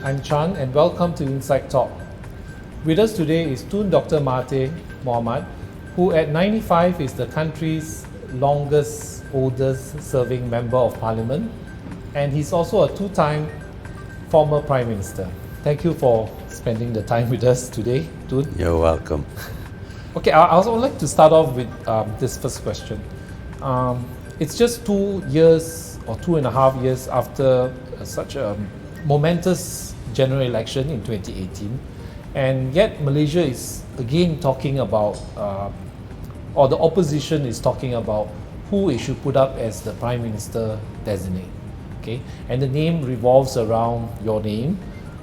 I'm Chan and welcome to Inside Talk. With us today is Dr Mahathir Mohamad, who at 95 is the country's oldest serving Member of Parliament, and he's also a two-time former Prime Minister. Thank you for spending the time with us today, Tun. You're welcome. Okay, I also would like to start off with this first question. It's just 2 years or 2.5 years after such a momentous general election in 2018, and yet Malaysia is again talking about, or the opposition is talking about who it should put up as the Prime Minister designate. Okay, and the name revolves around your name,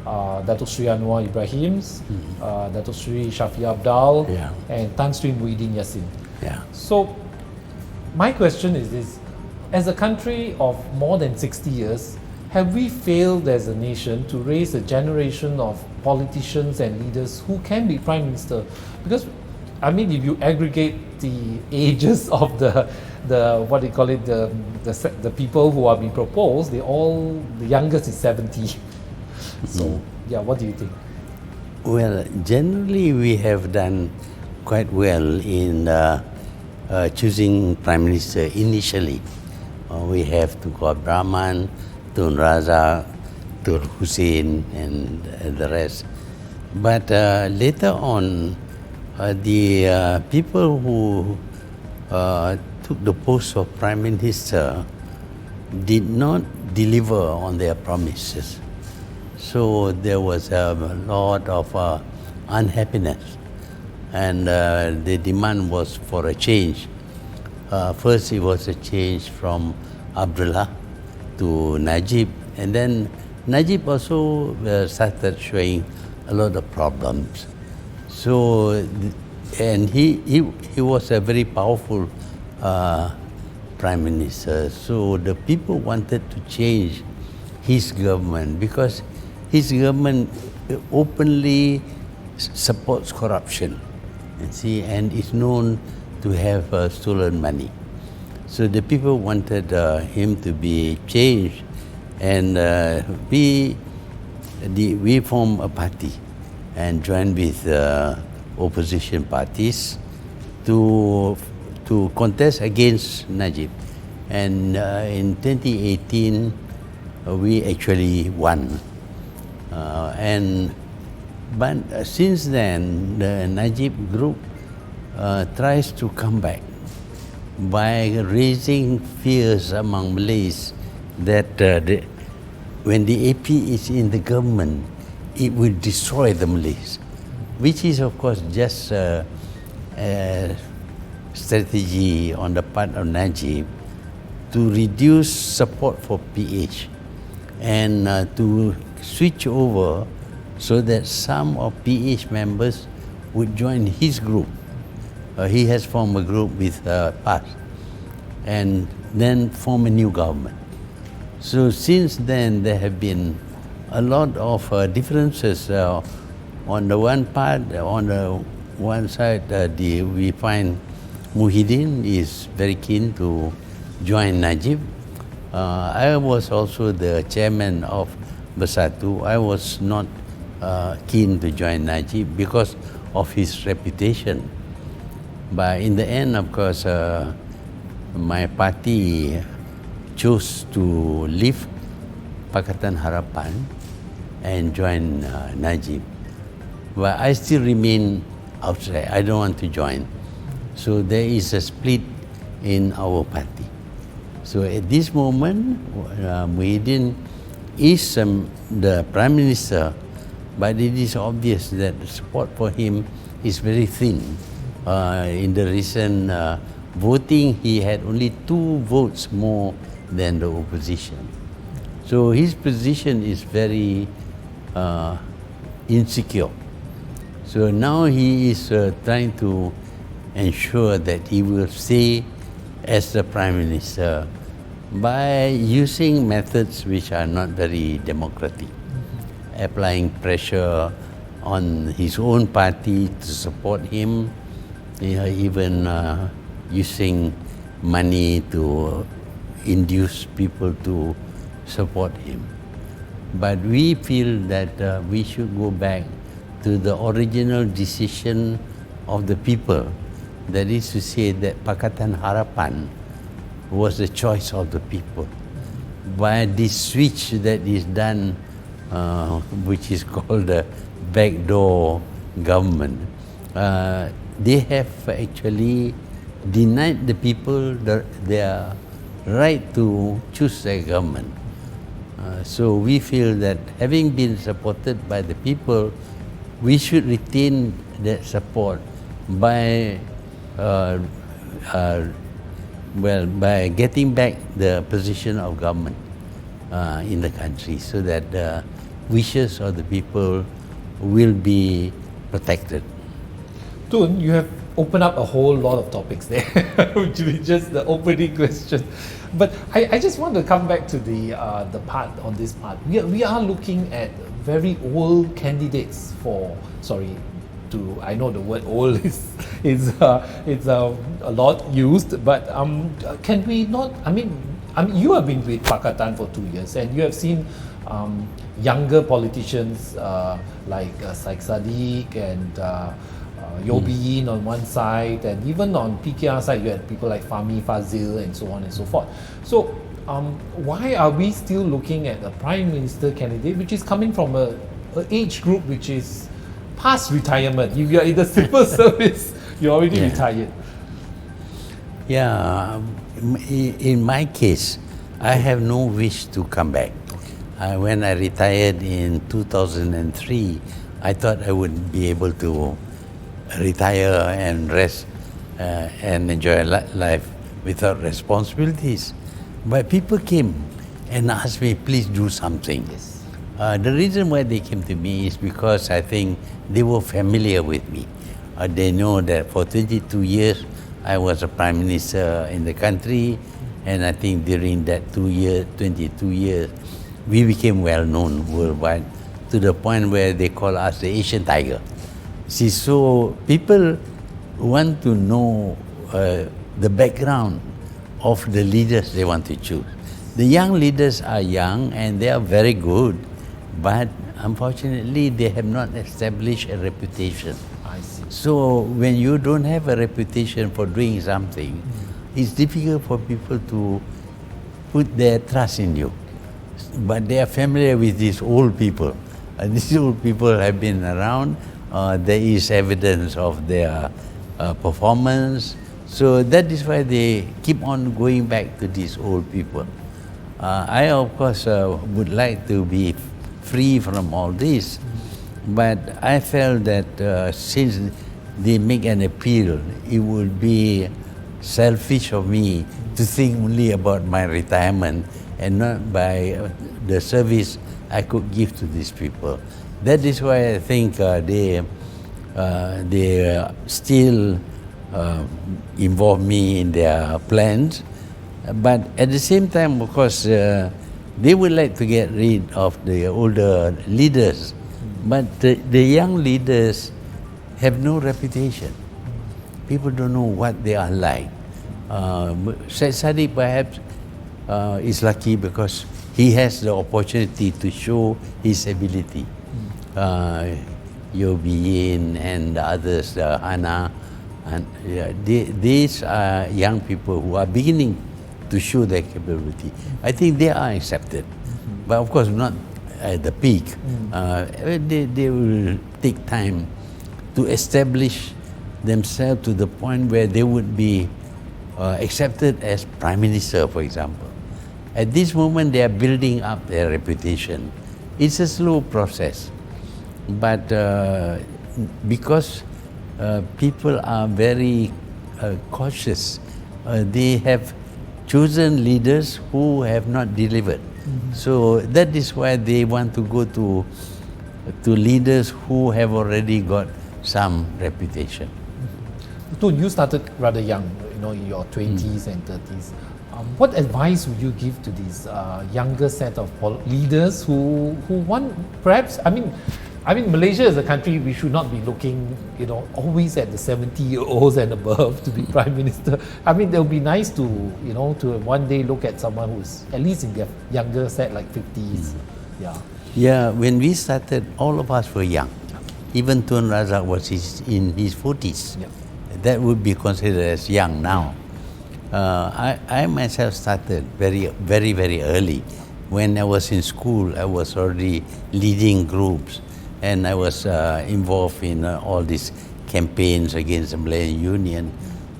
Datuk Sri Anwar Ibrahim's, Datuk Sri Shafi Abdal, and Tan Sri Muhyiddin Yassin. So, my question is this: as a country of more than 60 years, have we failed as a nation to raise a generation of politicians and leaders who can be Prime Minister? Because, I mean, if you aggregate the ages of the what do you call it, the people who are being proposed, the youngest is 70. So, yeah, what do you think? Well, generally we have done quite well in choosing Prime Minister initially. We have Tunku Abdul Rahman, Tun Razak, Tun Hussein, and the rest. But later on, the people who took the post of Prime Minister did not deliver on their promises. So there was a lot of unhappiness, and the demand was for a change. First, it was a change from Abdullah to Najib, and then Najib also started showing a lot of problems. So, and he was a very powerful Prime Minister. So the people wanted to change his government because his government openly supports corruption, and is known to have stolen money. So the people wanted him to be changed, and we formed a party and joined with opposition parties to contest against Najib. And in 2018, we actually won. But since then, the Najib group tries to come back by raising fears among Malays that when the AP is in the government, it will destroy the Malays, which is of course just a strategy on the part of Najib to reduce support for PH and to switch over so that some of PH members would join his group. He has formed a group with PAS and then form a new government. So since then there have been a lot of differences. On the one side, we find Muhyiddin is very keen to join Najib. I was also the chairman of Bersatu. I was not keen to join Najib because of his reputation. But in the end, of course, my party chose to leave Pakatan Harapan and join Najib. But I still remain outside. I don't want to join. So there is a split in our party. So at this moment, Muhyiddin is the Prime Minister, but it is obvious that the support for him is very thin. In the recent voting, he had only 2 votes more than the opposition. So his position is very insecure. So now he is trying to ensure that he will stay as the Prime Minister by using methods which are not very democratic, applying pressure on his own party to support him, even using money to induce people to support him. But we feel that we should go back to the original decision of the people. That is to say that Pakatan Harapan was the choice of the people. By this switch that is done, which is called the backdoor government, they have actually denied the people their right to choose their government. So we feel that having been supported by the people, we should retain that support by by getting back the position of government in the country, so that the wishes of the people will be protected. Tun, you have opened up a whole lot of topics there, which is just the opening question. But I just want to come back to the part on this part. We are looking at very old candidates for, I know the word old is a lot used, but can we not? I mean, you have been with Pakatan for 2 years, and you have seen younger politicians like Syed Saddiq and Yobi Yin on one side, and even on PKR side you had people like Fahmi Fazil and so on and so forth. So why are we still looking at a Prime Minister candidate which is coming from a age group which is past retirement? If you are in the civil service, you're already retired. Yeah, in my case, I have no wish to come back. When I retired in 2003, I thought I would be able to retire and rest and enjoy life without responsibilities. But people came and asked me, please do something. Yes. The reason why they came to me is because I think they were familiar with me. They know that for 22 years I was a Prime Minister in the country, and I think during that 22 years, we became well known worldwide to the point where they call us the Asian Tiger. See, so people want to know the background of the leaders they want to choose. The young leaders are young and they are very good, but unfortunately they have not established a reputation. I see. So when you don't have a reputation for doing something, it's difficult for people to put their trust in you. But they are familiar with these old people. These old people have been around. There is evidence of their performance. So that is why they keep on going back to these old people. I, of course, would like to be free from all this. But I felt that since they make an appeal, it would be selfish of me to think only about my retirement and not by the service I could give to these people. That is why I think they still involve me in their plans. But at the same time, of course, they would like to get rid of the older leaders. But the young leaders have no reputation. People don't know what they are like. Syed Saddiq perhaps is lucky because he has the opportunity to show his ability. Yobi Yin and the others, Hana, and these are young people who are beginning to show their capability. I think they are accepted, but of course not at the peak. They will take time to establish themselves to the point where they would be accepted as Prime Minister, for example. At this moment, they are building up their reputation. It's a slow process, but because people are very cautious, they have chosen leaders who have not delivered. So that is why they want to go to leaders who have already got some reputation. Tun, you started rather young, in your 20s and 30s. What advice would you give to these younger set of leaders who want, perhaps, I mean, Malaysia is a country we should not be looking, always at the 70-year-olds and above to be Prime Minister. I mean, it would be nice to, to one day look at someone who's at least in their younger set, like 50s. Yeah. Yeah, when we started, all of us were young. Even Tun Razak was in his 40s. Yeah. That would be considered as young now. I myself started very, very, very early. When I was in school, I was already leading groups, and I was involved in all these campaigns against the Malayan Union.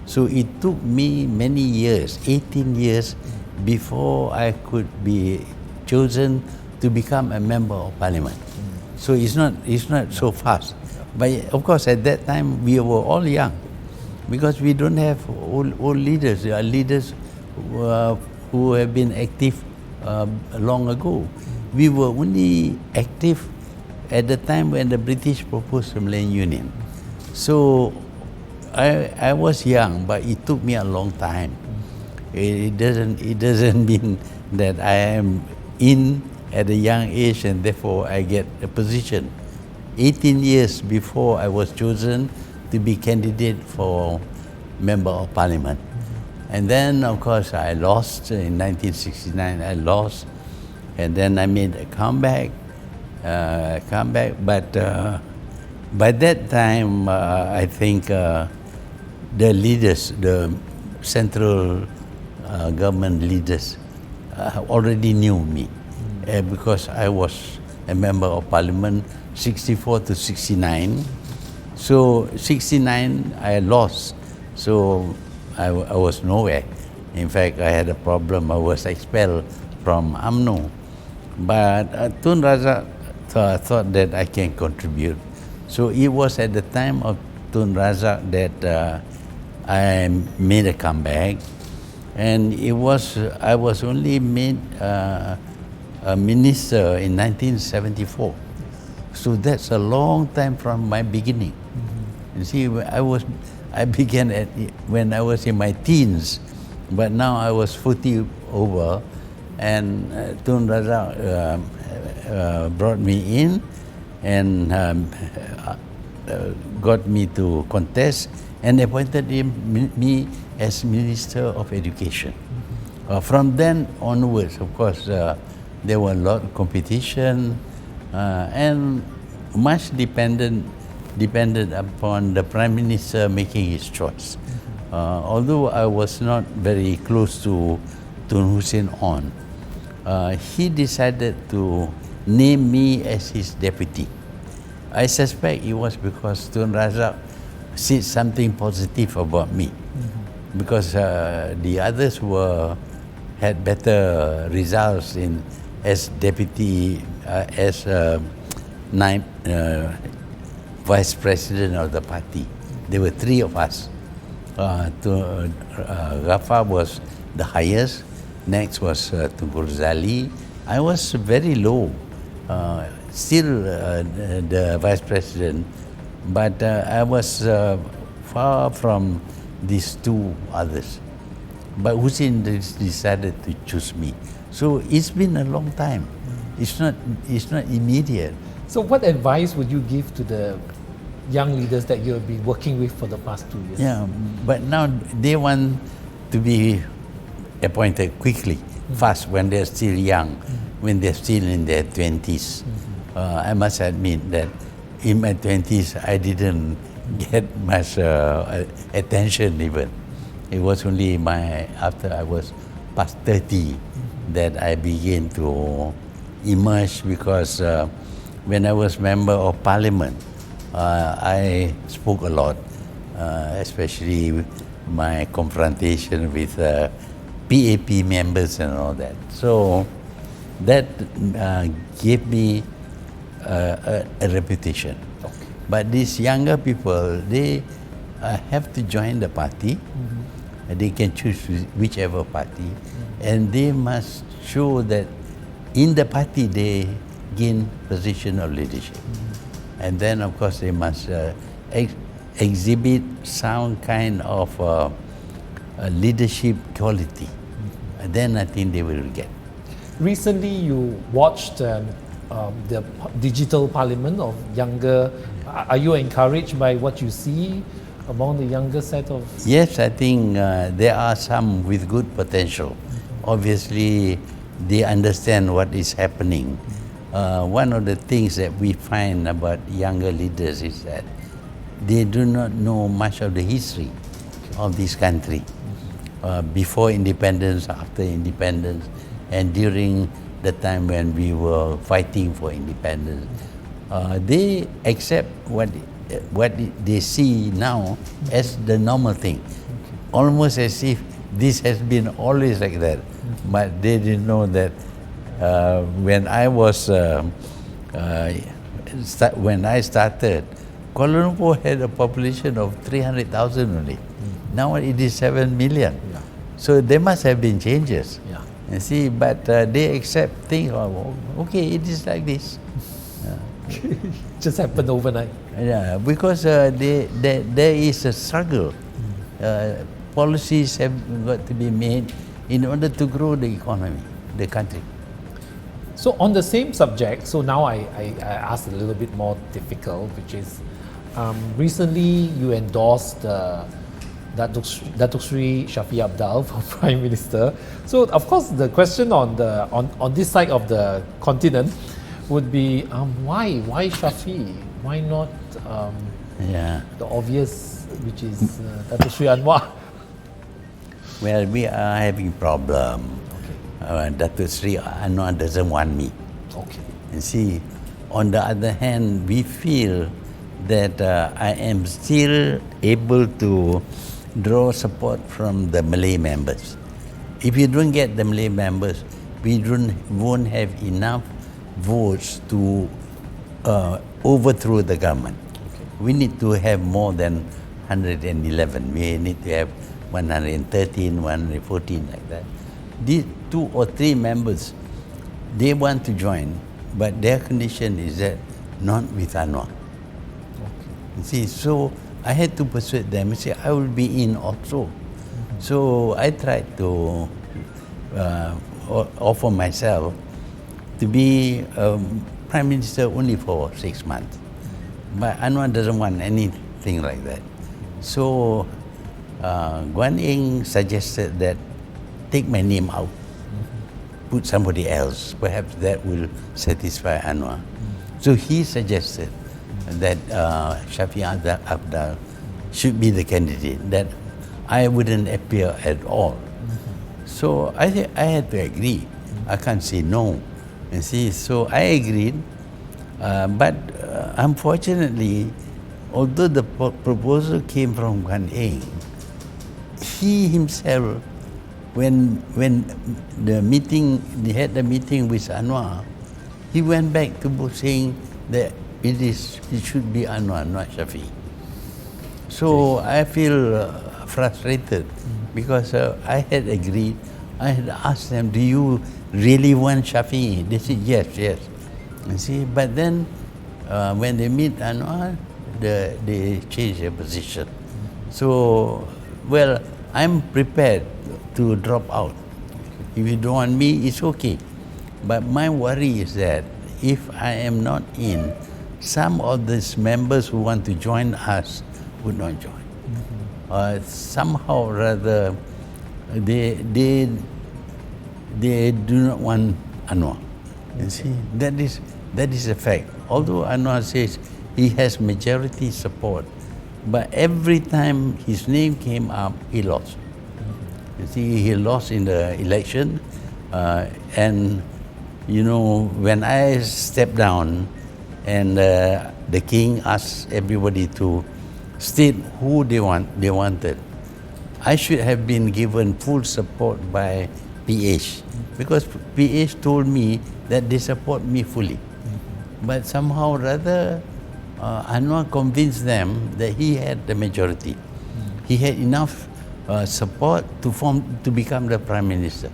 So it took me many years, 18 years, before I could be chosen to become a member of parliament. So it's not so fast. But of course, at that time, we were all young, because we don't have old leaders. There are leaders who have been active long ago. We were only active at the time when the British proposed the Malayan Union. So I was young, but it took me a long time. It doesn't mean that I am in at a young age and therefore I get a position. 18 years before I was chosen to be candidate for member of parliament. And then of course I lost in 1969, I lost, and then I made a comeback, but by that time I think the leaders, the central government leaders already knew me because I was a member of parliament 64 to 69. So 69 I lost, so I was nowhere. In fact, I had a problem. I was expelled from UMNO. But Tun Razak thought that I can contribute. So it was at the time of Tun Razak that I made a comeback, and I was only made a minister in 1974. So that's a long time from my beginning. You see, I began when I was in my teens, but now I was 40 over, and Tun Razak brought me in and got me to contest and appointed me as Minister of Education. From then onwards, of course, there were a lot of competition and much depended upon the Prime Minister making his choice. Although I was not very close to Tun Hussein On, he decided to name me as his deputy. I suspect it was because Tun Razak said something positive about me, because the others had better results as deputy, as vice president of the party. There were three of us. Ghaffar was the highest. Next was Tunku Razali. I was very low, still the vice president, but I was far from these two others. But Hussein decided to choose me. So it's been a long time. It's not immediate. So what advice would you give to the young leaders that you have been working with for the past 2 years? Yeah, but now they want to be appointed quickly, fast, when they're still young, when they're still in their 20s. I must admit that in my 20s, I didn't get much attention even. It was only after I was past 30 that I began to emerge, because when I was member of parliament, I spoke a lot, especially my confrontation with PAP members and all that. So that gave me a reputation. Okay. But these younger people, they have to join the party. They can choose whichever party, and they must show that in the party they gain position of leadership. And then of course they must exhibit some kind of leadership quality. And then I think they will get. Recently you watched the digital parliament of younger. Are you encouraged by what you see among the younger set of? Yes, I think there are some with good potential. Obviously, they understand what is happening. one of the things that we find about younger leaders is that they do not know much of the history of this country. Before independence, after independence, and during the time when we were fighting for independence. They accept what they see now as the normal thing, almost as if this has been always like that. But they didn't know that when I was when I started, Kuala Lumpur had a population of 300,000 only. Now it is 7 million. Yeah. So there must have been changes. Yeah. You see, but they accept things. Okay, it is like this. Just happened overnight. Yeah, because there is a struggle. Policies have got to be made in order to grow the economy, the country. So on the same subject, so now I asked a little bit more difficult, which is recently you endorsed Datuk Sri Shafie Apdal for Prime Minister. So of course the question on this side of the continent would be why Shafie? Why not the obvious, which is Datuk Sri Anwar? Well, we are having problem. Datuk Sri Anwar doesn't want me. Okay. You see, on the other hand, we feel that I am still able to draw support from the Malay members. If you don't get the Malay members, we won't have enough votes to overthrow the government. Okay. We need to have more than 111. We need to have 113, 114, like that. These 2 or 3 members, they want to join, but their condition is that not with Anwar. Okay. You see, so I had to persuade them. I said, I will be in also. So I tried to offer myself to be Prime Minister only for 6 months. But Anwar doesn't want anything like that. So Guan Eng suggested that take my name out, put somebody else. Perhaps that will satisfy Anwar. So he suggested that Shafie Apdal should be the candidate, that I wouldn't appear at all. So I had to agree. I can't say no. You see, so I agreed. But unfortunately, although the proposal came from Guan Eng, he himself, when the meeting, they had the meeting with Anwar, he went back to saying that it should be Anwar, not Shafie. So I feel frustrated because I had agreed. I had asked them, do you really want Shafie? They said, yes. You see, but then when they meet Anwar, they change their position. So, well, I'm prepared to drop out. If you don't want me, it's okay. But my worry is that if I am not in, some of these members who want to join us would not join. Somehow or rather, they do not want Anwar. You see, that is a fact. Although Anwar says he has majority support, but every time his name came up, he lost. You see, he lost in the election, and you know, when I stepped down, and the king asked everybody to state who they wanted, I should have been given full support by PH, because PH told me that they support me fully. But somehow or other, Anwar convinced them that he had the majority. He had enough support to become the Prime Minister.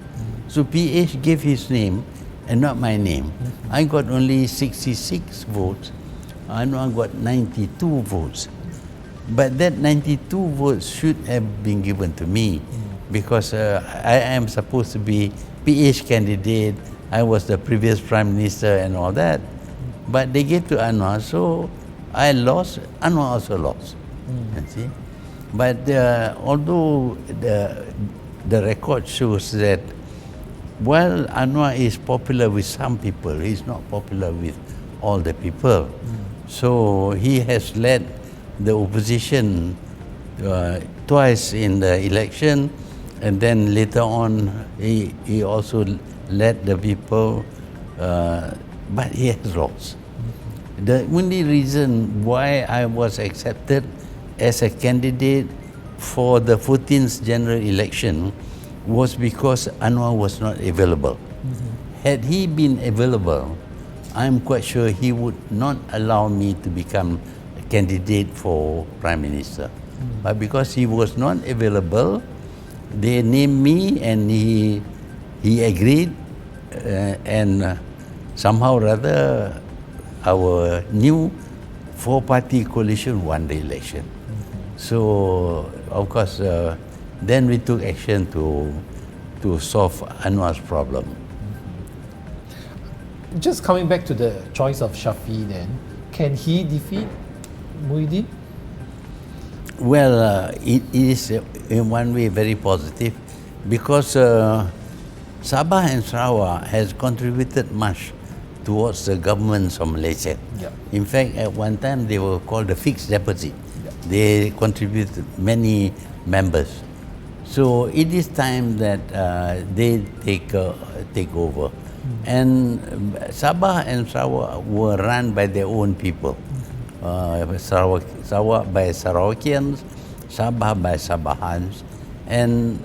So PH gave his name and not my name. I got only 66 votes. Anwar got 92 votes. But that 92 votes should have been given to me because I am supposed to be PH candidate. I was the previous Prime Minister and all that. But they gave to Anwar, so I lost. Anwar also lost. You see? But although the record shows that While Anwar is popular with some people, he's not popular with all the people. So he has led the opposition twice in the election, and then later on he also led the people, but he has lost. The only reason why I was accepted as a candidate for the 14th general election was because Anwar was not available. Had he been available, I'm quite sure he would not allow me to become a candidate for Prime Minister. But because he was not available, they named me, and he agreed, and somehow or other our new four-party coalition won the election. So of course then we took action to solve Anwar's problem. Just coming back to the choice of Shafi then, can he defeat Muhyiddin? Well, it is in one way very positive, because Sabah and Sarawak has contributed much towards the governments of Malaysia. Yep. In fact, at one time they were called the fixed deposit. Yep. They contributed many members. So it is time that they take over. And Sabah and Sarawak were run by their own people. Sarawak by Sarawakians, Sabah by Sabahans, and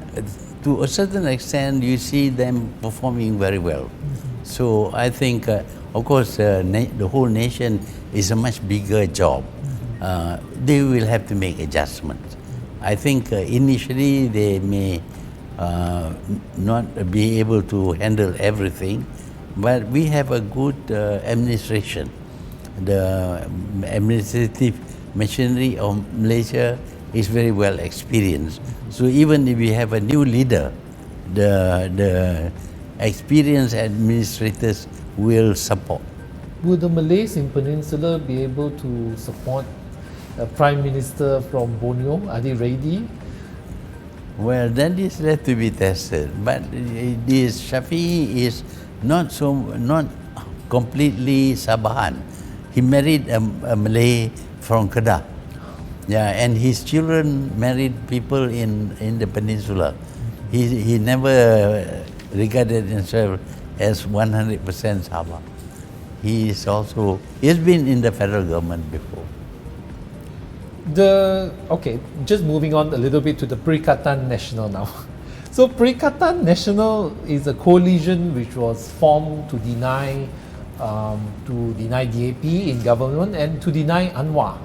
to a certain extent you see them performing very well. So I think, of course, the whole nation is a much bigger job. They will have to make adjustments. I think initially they may not be able to handle everything, but we have a good administration. The administrative machinery of Malaysia is very well experienced. So even if we have a new leader, the experienced administrators will support. Will the Malays in Peninsula be able to support a Prime Minister from Borneo? Are they ready? Well, that is yet to be tested. But this Shafi is not completely Sabahan. He married a Malay from Kedah. Yeah, and his children married people in the peninsula. He never regarded himself as 100% Sabah. He has been in the federal government before. Just moving on a little bit to the Perikatan Nasional now. So Perikatan Nasional is a coalition which was formed to deny DAP in government and to deny Anwar,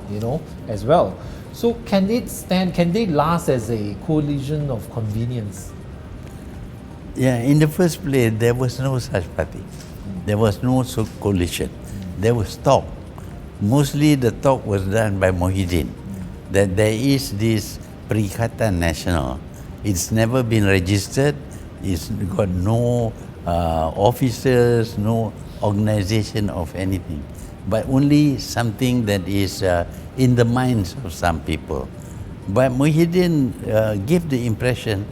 as well. So can they last as a coalition of convenience? Yeah, in the first place, there was no such party. There was no coalition. There was talk. Mostly the talk was done by Muhyiddin, that there is this Perikatan Nasional. It's never been registered. It's got no officers, no organization of anything, but only something that is in the minds of some people. But Muhyiddin gave the impression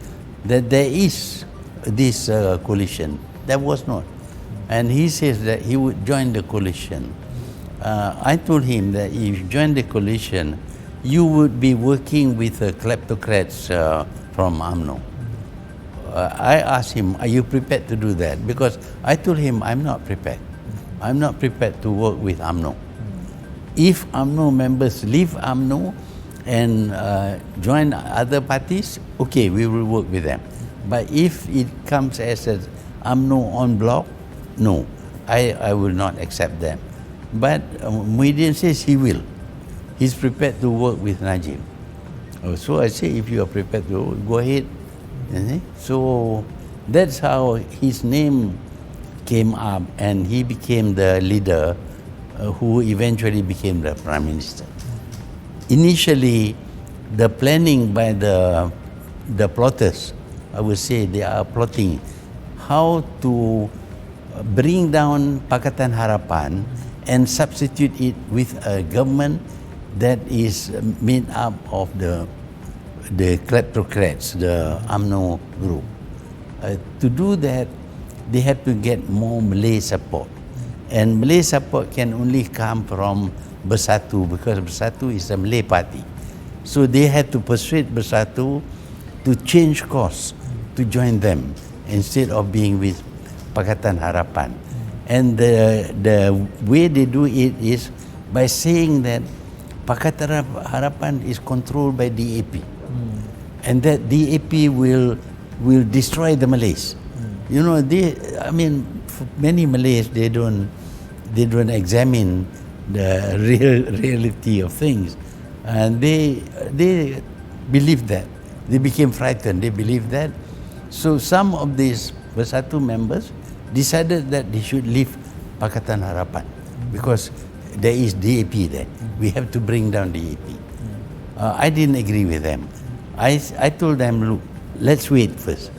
that there is this coalition. There was not. And he says that he would join the coalition. I told him that if you join the coalition, you would be working with the kleptocrats from UMNO. I asked him, are you prepared to do that? Because I told him, I'm not prepared. I'm not prepared to work with UMNO. If UMNO members leave UMNO and join other parties, okay, we will work with them. But if it comes as an UMNO on block, no, I will not accept them. But Muhyiddin says he will. He's prepared to work with Najib. So I say, if you are prepared to go ahead. So that's how his name came up, and he became the leader who eventually became the Prime Minister. Initially, the planning by the plotters, I would say they are plotting how to bring down Pakatan Harapan and substitute it with a government that is made up of the kleptocrats, the UMNO group. To do that, they have to get more Malay support. And Malay support can only come from Bersatu, because Bersatu is a Malay party. So they had to persuade Bersatu to change course, to join them, instead of being with Pakatan Harapan. And the way they do it is by saying that Pakatan Harapan is controlled by DAP, and that DAP will destroy the Malays. You know, for many Malays, they don't examine the reality of things, and they believe that. They became frightened. They believe that. So some of these Bersatu members decided that they should leave Pakatan Harapan because there is DAP there. We have to bring down DAP. I didn't agree with them. I told them, look, let's wait first.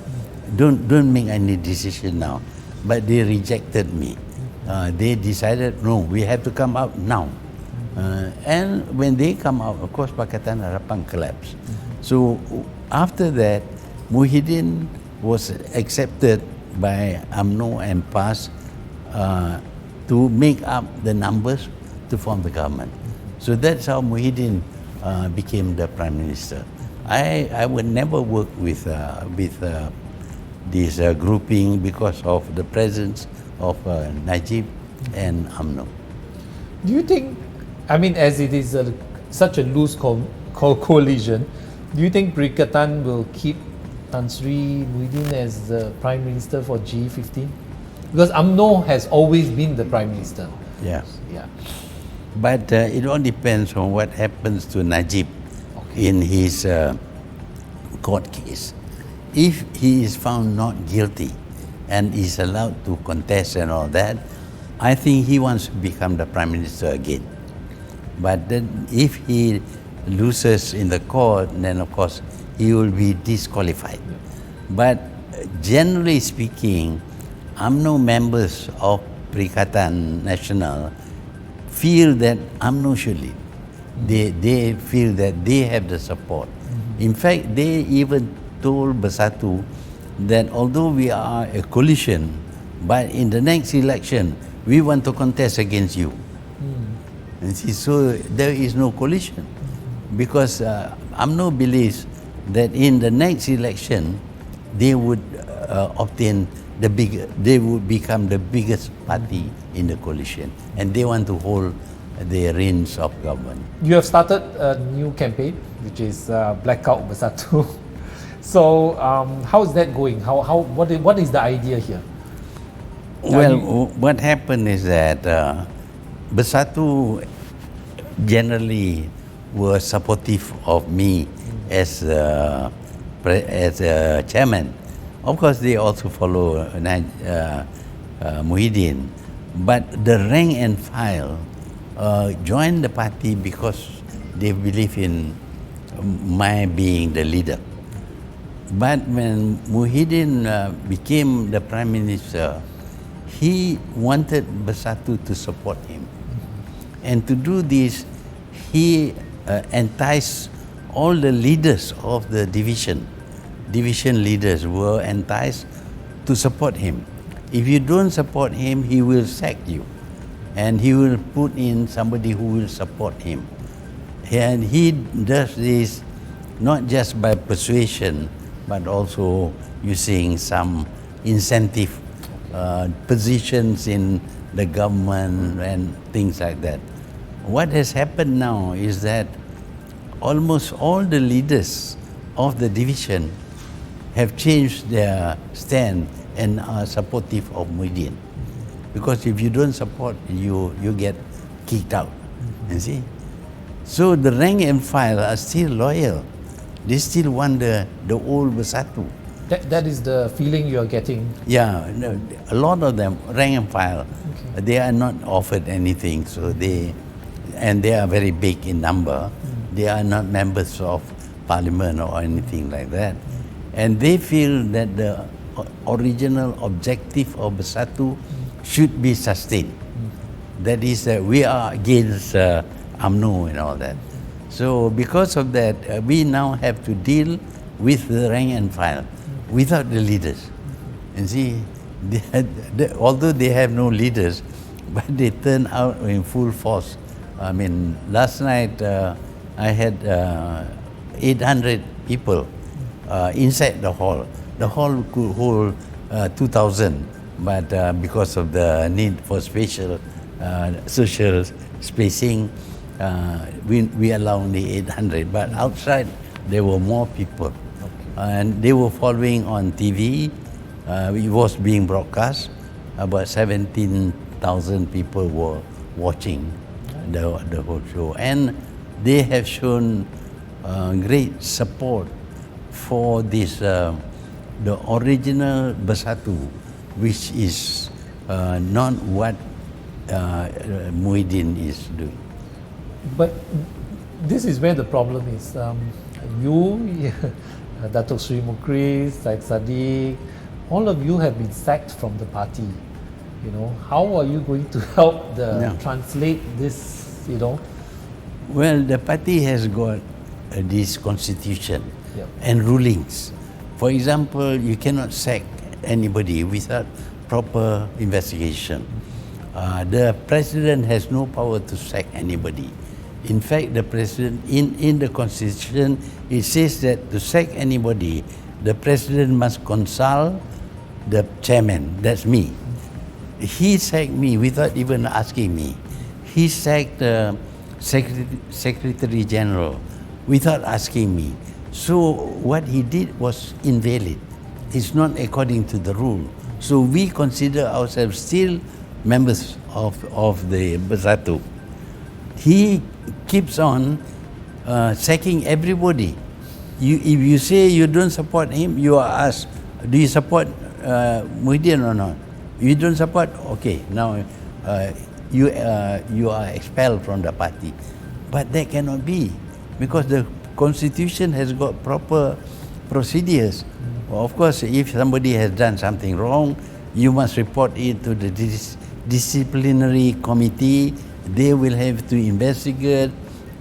Don't make any decision now. But they rejected me. They decided, no, we have to come out now. And when they come out, of course, Pakatan Harapan collapsed. So after that, Muhyiddin was accepted by UMNO and PAS to make up the numbers to form the government. So that's how Muhyiddin became the Prime Minister. I would never work with this grouping because of the presence of Najib and UMNO. Do you think, as it is such a loose coalition, do you think Perikatan will keep Tan Sri Muhyiddin as the Prime Minister for G15? Because UMNO has always been the Prime Minister. Yeah. Yeah. But it all depends on what happens to Najib in his court case. If he is found not guilty and is allowed to contest and all that, I think he wants to become the Prime Minister again. But then if he loses in the court, then of course he will be disqualified. But generally speaking, UMNO members of Perikatan Nasional feel that UMNO should lead. They feel that they have the support. In fact, they even told Bersatu that although we are a coalition, but in the next election, we want to contest against you. And see, so there is no coalition, because UMNO believes that in the next election, they would they would become the biggest party in the coalition, and they want to hold the reins of government. You have started a new campaign, which is Blackout Bersatu. So how is that going? What is the idea here? Well, what happened is that Bersatu generally were supportive of me as chairman. Of course, they also follow Muhyiddin, but the rank and file joined the party because they believe in my being the leader. But when Muhyiddin became the Prime Minister, he wanted Bersatu to support him. And to do this, he enticed all the leaders of the division leaders were enticed to support him. If you don't support him, he will sack you. And he will put in somebody who will support him. And he does this not just by persuasion, but also using some incentive positions in the government and things like that. What has happened now is that almost all the leaders of the division have changed their stand and are supportive of Muhyiddin. Because if you don't support, you get kicked out. You see? So the rank and file are still loyal. They still want the old Bersatu. That is the feeling you are getting. Yeah, no, a lot of them, rank and file, they are not offered anything. So they are very big in number. They are not members of parliament or anything like that. And they feel that the original objective of Bersatu should be sustained. That is, we are against UMNO and all that. So because of that, we now have to deal with the rank and file without the leaders. And see, Although they have no leaders, but they turn out in full force. I mean, last night I had 800 people inside the hall. The hall could hold 2,000, but because of the need for spatial, social spacing, we allow only 800. But outside, there were more people. And they were following on TV. It was being broadcast. About 17,000 people were watching the whole show. And they have shown great support for this, the original Bersatu, which is not what Muhyiddin is doing. But this is where the problem is. You, Datuk Sri Mukris, Syed Sadiq, all of you have been sacked from the party. You know, how are you going to help translate this? You know, well, the party has got this constitution Yep. and rulings. For example, you cannot sack anybody without proper investigation. The president has no power to sack anybody. In fact, the president, in the constitution, it says that to sack anybody, the president must consult the chairman, that's me. He sacked me without even asking me. He sacked the Secretary General without asking me. So what he did was invalid. It's not according to the rule. So we consider ourselves still members of the Bersatu. He keeps on sacking everybody. If you say you don't support him, you are asked, do you support Muhyiddin or not? You don't support? Okay, now you are expelled from the party. But that cannot be, because the constitution has got proper procedures. Well, of course, if somebody has done something wrong, you must report it to the disciplinary committee. They will have to investigate.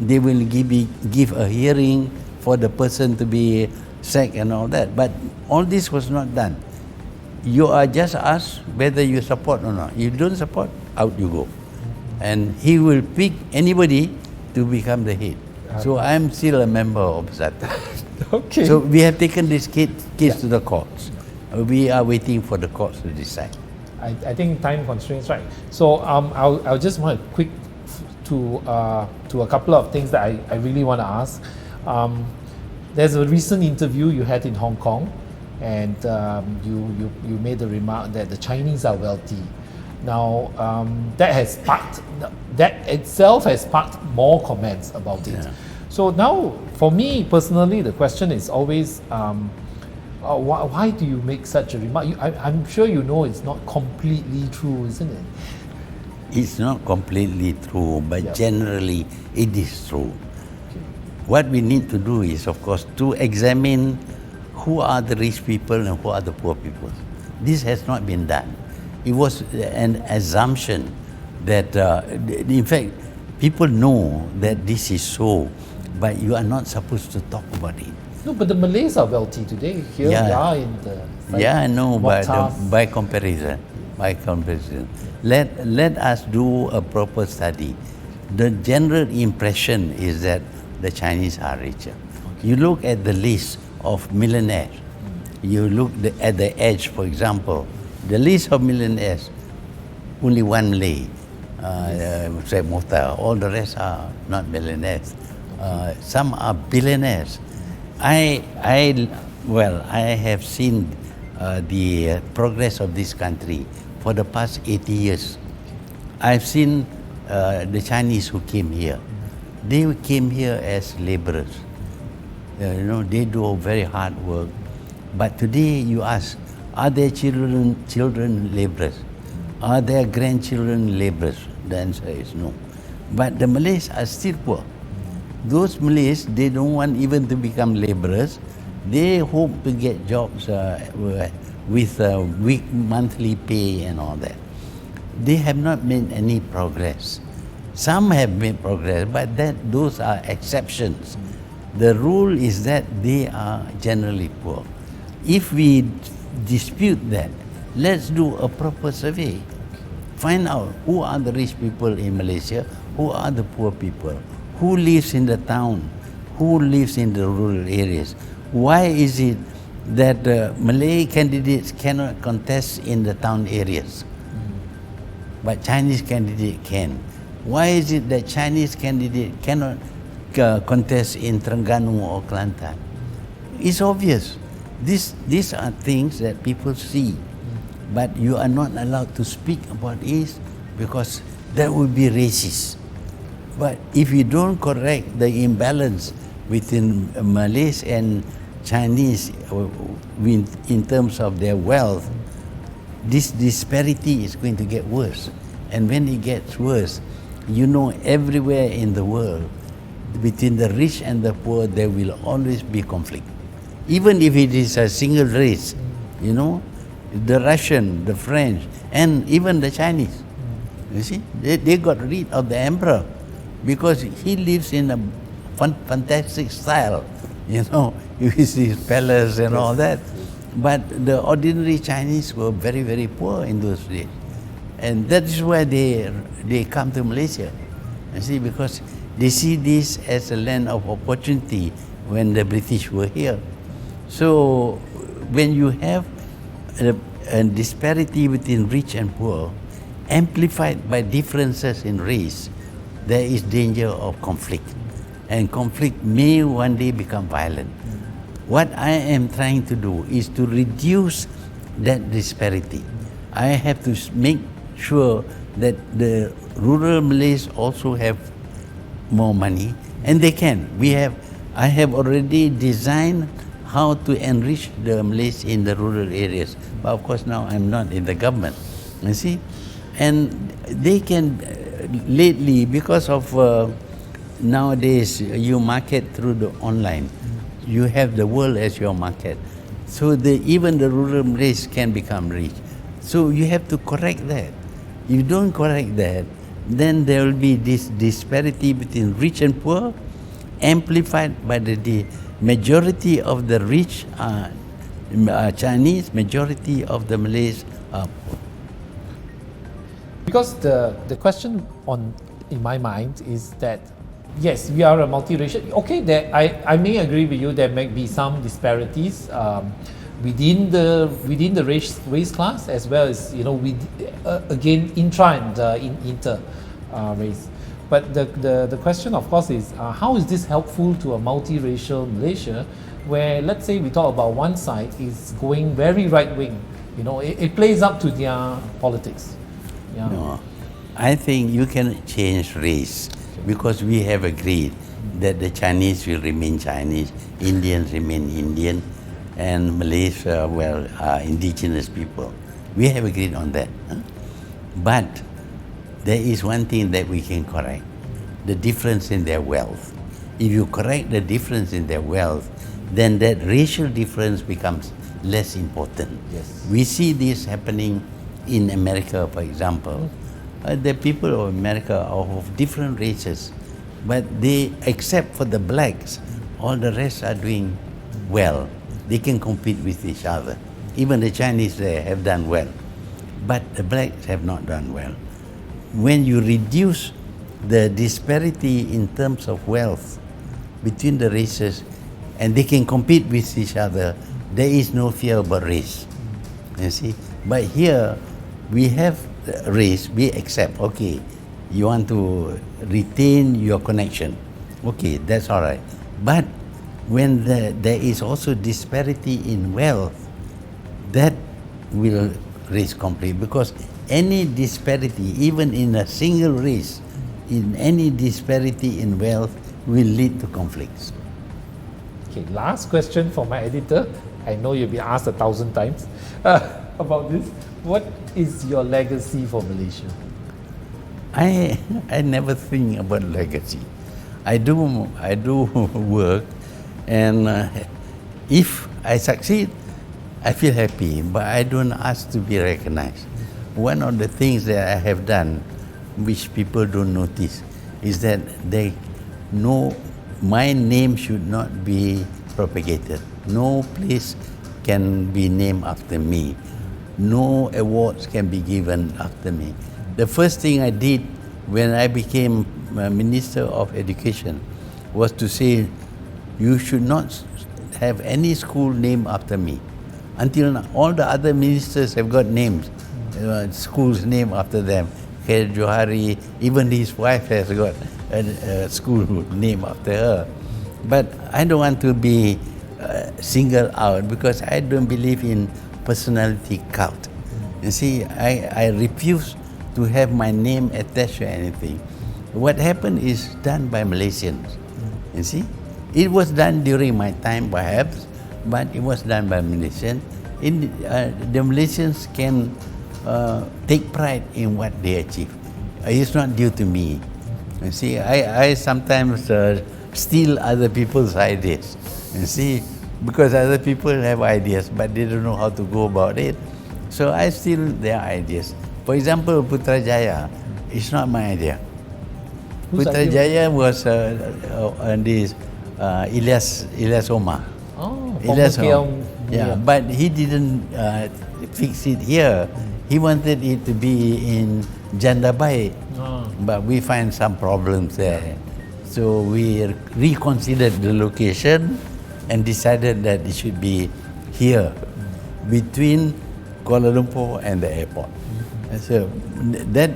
They will give a hearing for the person to be sacked and all that. But all this was not done. You are just asked whether you support or not. If you don't support, out you go. And he will pick anybody to become the head. So I'm still a member of Bersatu. okay. So we have taken this case to the courts. We are waiting for the courts to decide. I think time constraints, right? So I'll just want quick to a couple of things that I really want to ask. There's a recent interview you had in Hong Kong, and you made the remark that the Chinese are wealthy. Now that itself has sparked more comments about it. Yeah. So now, for me personally, the question is always, why do you make such a remark? I'm sure you know it's not completely true, isn't it? It's not completely true, but generally it is true. Okay. What we need to do is, of course, to examine who are the rich people and who are the poor people. This has not been done. It was an assumption that, in fact, people know that this is so, but you are not supposed to talk about it. No, but the Malays are wealthy today. Here we are in the... I know, but Mokhtar. by comparison, let us do a proper study. The general impression is that the Chinese are richer. You look at the list of millionaires. You look at the edge, for example. The list of millionaires, only one Malay, Syed Mokhtar. All the rest are not millionaires. Some are billionaires. I have seen the progress of this country for the past 80 years. I've seen the Chinese who came here. They came here as laborers. They do very hard work. But today you ask, are their children laborers? Are their grandchildren laborers? The answer is no. But the Malays are still poor. Those Malays, they don't want even to become laborers. They hope to get jobs with week monthly pay and all that. They have not made any progress. Some have made progress, but those are exceptions. The rule is that they are generally poor. If we dispute that, let's do a proper survey. Find out who are the rich people in Malaysia, who are the poor people, who lives in the town, who lives in the rural areas. Why is it that Malay candidates cannot contest in the town areas, but Chinese candidate can? Why is it that Chinese candidate cannot contest in Terengganu or Kelantan? It's obvious. These are things that people see, but you are not allowed to speak about it because that would be racist. But if you don't correct the imbalance within Malays and Chinese in terms of their wealth, this disparity is going to get worse. And when it gets worse, you know, everywhere in the world, between the rich and the poor, there will always be conflict. Even if it is a single race, you know, the Russian, the French, and even the Chinese. You see, they got rid of the emperor because he lives in a fantastic style, you know, with his palace and all that. But the ordinary Chinese were very, very poor in those days. And that is why they come to Malaysia. You see, because they see this as a land of opportunity when the British were here. So when you have a disparity between rich and poor, amplified by differences in race, there is danger of conflict. And conflict may one day become violent. What I am trying to do is to reduce that disparity. I have to make sure that the rural Malays also have more money, and they can. I have already designed how to enrich the Malays in the rural areas. But of course now I'm not in the government, you see. And they can, lately, because of nowadays you market through the online, you have the world as your market. So even the rural Malays can become rich. So you have to correct that. If you don't correct that, then there will be this disparity between rich and poor, amplified by the majority of the rich are Chinese, majority of the Malays are poor. Because the question in my mind is that, yes, we are a multiracial. Okay, I may agree with you. There may be some disparities within the race class, as well as, you know, again intra and inter race. But the question, of course, is how is this helpful to a multiracial Malaysia, where, let's say, we talk about one side is going very right wing. You know, it plays up to their politics. Yeah. No, I think you can change race because we have agreed that the Chinese will remain Chinese, Indians remain Indian, and Malays are indigenous people. We have agreed on that. Huh? But there is one thing that we can correct, the difference in their wealth. If you correct the difference in their wealth, then that racial difference becomes less important. Yes. We see this happening in America, for example. The people of America are of different races, but except for the blacks, all the rest are doing well. They can compete with each other. Even the Chinese there have done well, but the blacks have not done well. When you reduce the disparity in terms of wealth between the races, and they can compete with each other, there is no fear about race. You see? But here, we have race, we accept, okay, you want to retain your connection. Okay, that's all right. But when there is also disparity in wealth, that will raise conflict, because any disparity, even in a single race, in any disparity in wealth will lead to conflicts. Okay, last question for my editor. I know you'll be asked 1,000 times about this. What is your legacy for Malaysia? I never think about legacy. I do work, and if I succeed, I feel happy, but I don't ask to be recognized. One of the things that I have done, which people don't notice, is that they know my name should not be propagated. No place can be named after me. no awards can be given after me. The first thing I did when I became Minister of Education was to say, you should not have any school named after me. Until now, all the other ministers have got names, schools named after them. Khair Johari, even his wife has got a school named after her. But I don't want to be singled out because I don't believe in personality cult. You see, I refuse to have my name attached to anything. What happened is done by Malaysians. You see, it was done during my time perhaps, but it was done by Malaysians. The Malaysians can take pride in what they achieve. It's not due to me. You see, I sometimes steal other people's ideas. You see, because other people have ideas, but they don't know how to go about it. So I steal their ideas. For example, Putrajaya is not my idea. Putrajaya was this Ilyas Omar. Oh, Ilyas Omar. Yeah, but he didn't fix it here. He wanted it to be in Jandabai, but we find some problems there. So we reconsidered the location and decided that it should be here, between Kuala Lumpur and the airport. So that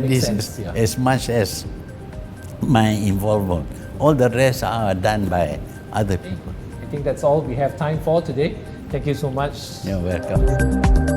is sense, yeah. as much as my involvement. All the rest are done by other people. I think that's all we have time for today. Thank you so much. You're welcome.